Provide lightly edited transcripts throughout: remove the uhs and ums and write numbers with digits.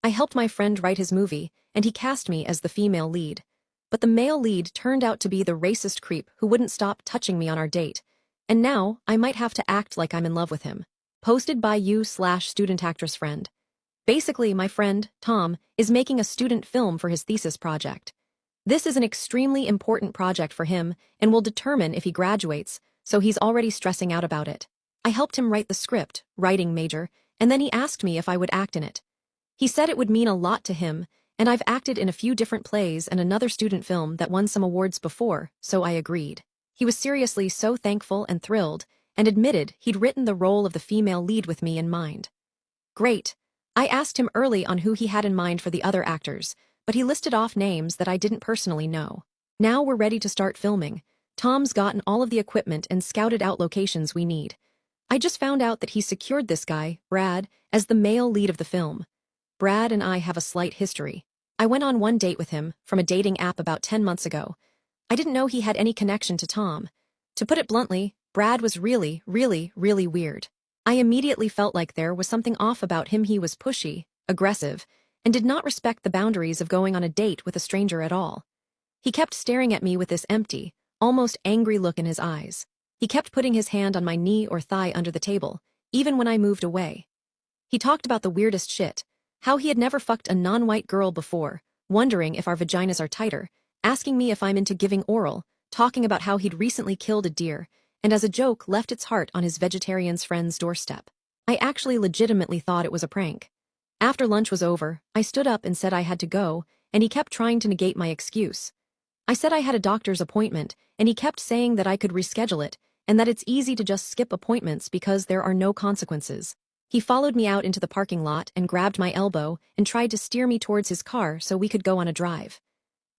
I helped my friend write his movie, and he cast me as the female lead. But the male lead turned out to be the racist creep who wouldn't stop touching me on our date. And now, I might have to act like I'm in love with him. Posted by you/student actress friend. Basically, my friend, Tom, is making a student film for his thesis project. This is an extremely important project for him and will determine if he graduates, so he's already stressing out about it. I helped him write the script, writing major, and then he asked me if I would act in it. He said it would mean a lot to him, and I've acted in a few different plays and another student film that won some awards before, so I agreed. He was seriously so thankful and thrilled, and admitted he'd written the role of the female lead with me in mind. Great. I asked him early on who he had in mind for the other actors, but he listed off names that I didn't personally know. Now we're ready to start filming. Tom's gotten all of the equipment and scouted out locations we need. I just found out that he secured this guy, Brad, as the male lead of the film. Brad and I have a slight history. I went on one date with him from a dating app about 10 months ago. I didn't know he had any connection to Tom. To put it bluntly, Brad was really, really, really weird. I immediately felt like there was something off about him. He was pushy, aggressive, and did not respect the boundaries of going on a date with a stranger at all. He kept staring at me with this empty, almost angry look in his eyes. He kept putting his hand on my knee or thigh under the table, even when I moved away. He talked about the weirdest shit, how he had never fucked a non-white girl before, wondering if our vaginas are tighter, asking me if I'm into giving oral, talking about how he'd recently killed a deer, and as a joke left its heart on his vegetarian's friend's doorstep. I actually legitimately thought it was a prank. After lunch was over, I stood up and said I had to go, and he kept trying to negate my excuse. I said I had a doctor's appointment, and he kept saying that I could reschedule it, and that it's easy to just skip appointments because there are no consequences. He followed me out into the parking lot and grabbed my elbow and tried to steer me towards his car so we could go on a drive.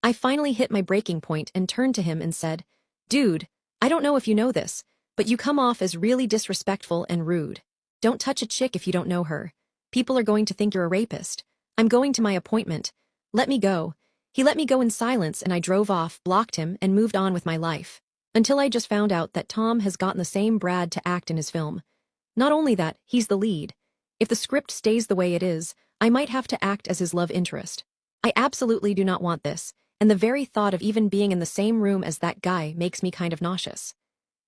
I finally hit my breaking point and turned to him and said, "Dude, I don't know if you know this, but you come off as really disrespectful and rude. Don't touch a chick if you don't know her. People are going to think you're a rapist. I'm going to my appointment. Let me go." He let me go in silence and I drove off, blocked him, and moved on with my life. Until I just found out that Tom has gotten the same Brad to act in his film. Not only that, he's the lead. If the script stays the way it is, I might have to act as his love interest. I absolutely do not want this, and the very thought of even being in the same room as that guy makes me kind of nauseous.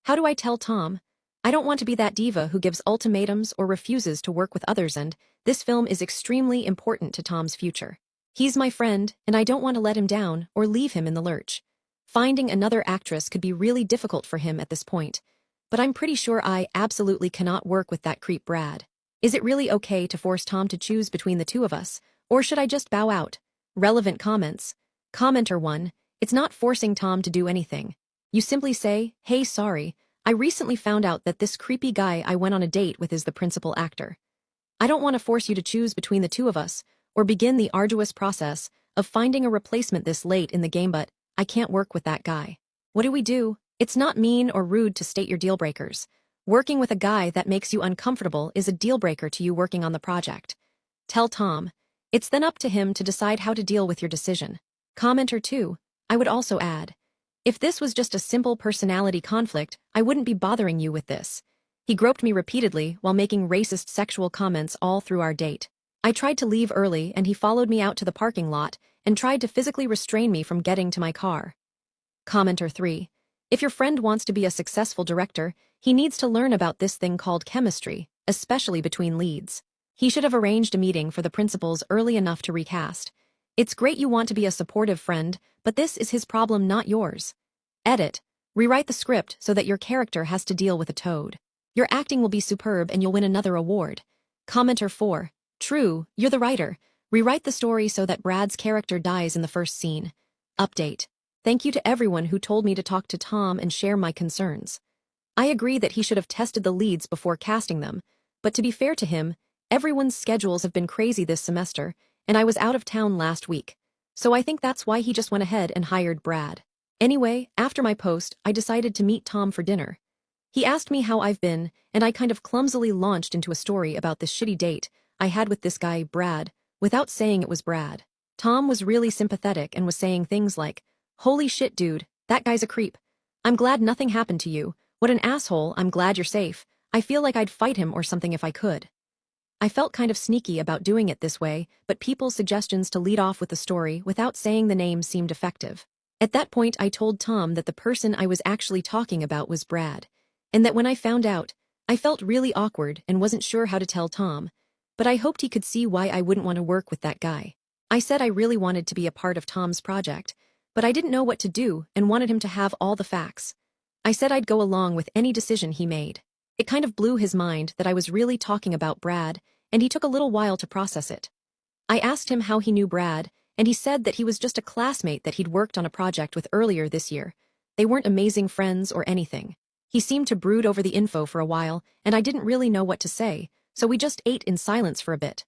How do I tell Tom? I don't want to be that diva who gives ultimatums or refuses to work with others, and this film is extremely important to Tom's future. He's my friend, and I don't want to let him down or leave him in the lurch. Finding another actress could be really difficult for him at this point, but I'm pretty sure I absolutely cannot work with that creep Brad. Is it really okay to force Tom to choose between the two of us, or should I just bow out? Relevant comments. Commenter 1, it's not forcing Tom to do anything. You simply say, "Hey, sorry, I recently found out that this creepy guy I went on a date with is the principal actor. I don't want to force you to choose between the two of us, or begin the arduous process of finding a replacement this late in the game, but I can't work with that guy." What do we do? It's not mean or rude to state your deal breakers. Working with a guy that makes you uncomfortable is a deal breaker to you working on the project. Tell Tom. It's then up to him to decide how to deal with your decision. Commenter 2, I would also add, if this was just a simple personality conflict, I wouldn't be bothering you with this. He groped me repeatedly while making racist sexual comments all through our date. I tried to leave early and he followed me out to the parking lot and tried to physically restrain me from getting to my car. Commenter 3, if your friend wants to be a successful director, he needs to learn about this thing called chemistry, especially between leads. He should have arranged a meeting for the principals early enough to recast. It's great you want to be a supportive friend, but this is his problem, not yours. Edit. Rewrite the script so that your character has to deal with a toad. Your acting will be superb and you'll win another award. Commenter 4. True, you're the writer. Rewrite the story so that Brad's character dies in the first scene. Update. Thank you to everyone who told me to talk to Tom and share my concerns. I agree that he should have tested the leads before casting them, but to be fair to him, everyone's schedules have been crazy this semester, and I was out of town last week. So I think that's why he just went ahead and hired Brad. Anyway, after my post, I decided to meet Tom for dinner. He asked me how I've been, and I kind of clumsily launched into a story about this shitty date I had with this guy, Brad, without saying it was Brad. Tom was really sympathetic and was saying things like, "Holy shit, dude, that guy's a creep. I'm glad nothing happened to you. What an asshole, I'm glad you're safe. I feel like I'd fight him or something if I could." I felt kind of sneaky about doing it this way, but people's suggestions to lead off with the story without saying the name seemed effective. At that point, I told Tom that the person I was actually talking about was Brad, and that when I found out, I felt really awkward and wasn't sure how to tell Tom, but I hoped he could see why I wouldn't want to work with that guy. I said I really wanted to be a part of Tom's project, but I didn't know what to do and wanted him to have all the facts. I said I'd go along with any decision he made. It kind of blew his mind that I was really talking about Brad, and he took a little while to process it. I asked him how he knew Brad, and he said that he was just a classmate that he'd worked on a project with earlier this year. They weren't amazing friends or anything. He seemed to brood over the info for a while, and I didn't really know what to say, so we just ate in silence for a bit.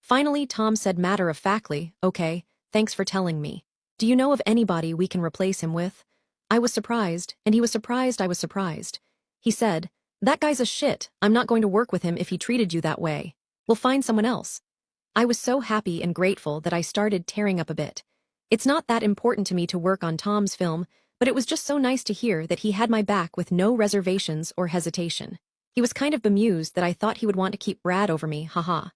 Finally, Tom said matter-of-factly, "Okay, thanks for telling me. Do you know of anybody we can replace him with?" I was surprised, and he was surprised I was surprised. He said, "That guy's a shit. I'm not going to work with him if he treated you that way. We'll find someone else." I was so happy and grateful that I started tearing up a bit. It's not that important to me to work on Tom's film, but it was just so nice to hear that he had my back with no reservations or hesitation. He was kind of bemused that I thought he would want to keep Brad over me, haha.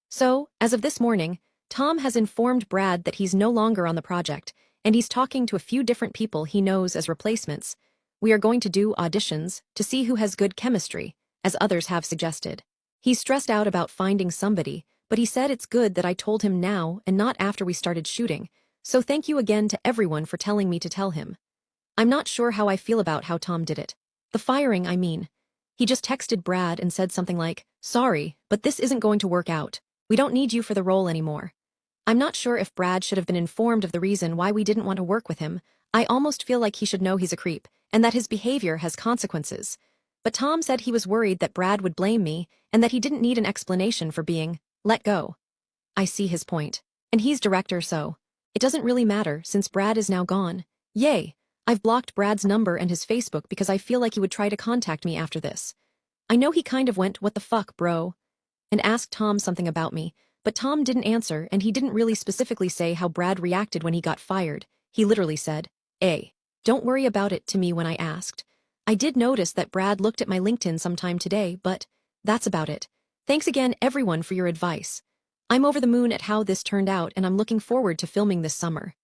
So, as of this morning, Tom has informed Brad that he's no longer on the project, and he's talking to a few different people he knows as replacements. We are going to do auditions to see who has good chemistry, as others have suggested. He's stressed out about finding somebody, but he said it's good that I told him now and not after we started shooting, so thank you again to everyone for telling me to tell him. I'm not sure how I feel about how Tom did it. The firing, I mean. He just texted Brad and said something like, "Sorry, but this isn't going to work out. We don't need you for the role anymore." I'm not sure if Brad should have been informed of the reason why we didn't want to work with him. I almost feel like he should know he's a creep, and that his behavior has consequences. But Tom said he was worried that Brad would blame me, and that he didn't need an explanation for being let go. I see his point. And he's director, so it doesn't really matter since Brad is now gone. Yay! I've blocked Brad's number and his Facebook because I feel like he would try to contact me after this. I know he kind of went, "What the fuck, bro?" and asked Tom something about me, but Tom didn't answer and he didn't really specifically say how Brad reacted when he got fired. He literally said, "Don't worry about it," to me when I asked. I did notice that Brad looked at my LinkedIn sometime today, but that's about it. Thanks again, everyone, for your advice. I'm over the moon at how this turned out, and I'm looking forward to filming this summer.